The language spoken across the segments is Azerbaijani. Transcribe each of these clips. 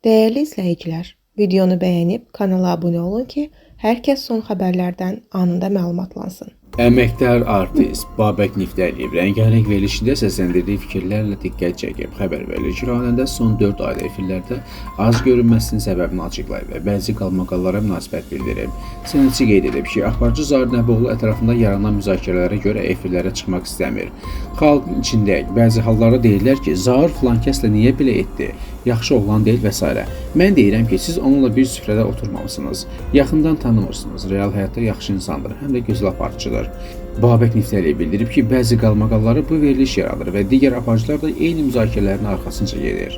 Değerli izləyicilər, videonu bəyənib kanala abunə olun ki, hər kəs son xəbərlərdən anında məlumatlansın. Əməkdar artist Babək Niftəliyev rəngarəng verilişində səsləndirdiyi fikirlərlə diqqət çəkib. Xəbər verilir ki, rayonunda son 4 ayda efirlərdə az görünməsinin səbəbini açıqlayıb və bəzi qalmaqallara münasibət bildirib. Sənətçi qeyd edib ki, aparıcı Zahir Nəbiyoğlu ətrafında yaranan müzakirələrə görə efirlərə çıxmaq istəmir. Xalqın içində bəzi hallarda deyirlər ki, Zahir filan kəslə niyə belə etdi, yaxşı oğlan deyil və s. Mən deyirəm ki, siz onunla bir süfrədə oturmamışsınız, yaxından tanımırsınız, real həyatda yaxşı insandır, həm də gözəl aparıcıdır. Babək Niftəliyev bildirib ki, bəzi qalmaqalları bu veriliş yaradır və digər aparıcılar da eyni müzakirələrin arxasınca gedir.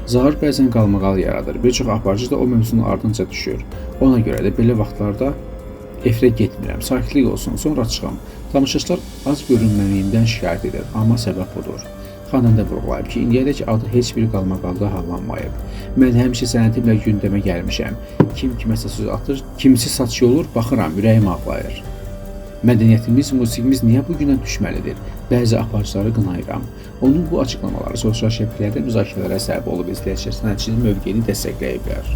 Zahir bəzən qalmaqal yaradır, bir çox aparıcı da o mövzunun ardınca düşür. Ona görə də belə vaxtlarda efirə getmirəm, sakitlik olsun, sonra çıxam. Tamaşaçılar az görünməyimdən şikayət edir, amma səbəb budur. Xanəndə vurğulayıb ki, indiyədək adı heç bir qalmaqalda hallanmayıb. Mən həmişə sənətimlə gündəmə gəlmişəm. Kim kiməsə söz atır, kimisi saç yolur, baxıram, ürəyim ağlayır. Mədəniyyətimiz, musiqimiz niyə bu günə düşməlidir? Bəzi aparıcıları qınayıram. Onun bu açıqlamaları sosial şəbəkələrdə müzakirələrə səbəb olub, izləyicilər sənətçinin mövqeyini dəstəkləyiblər.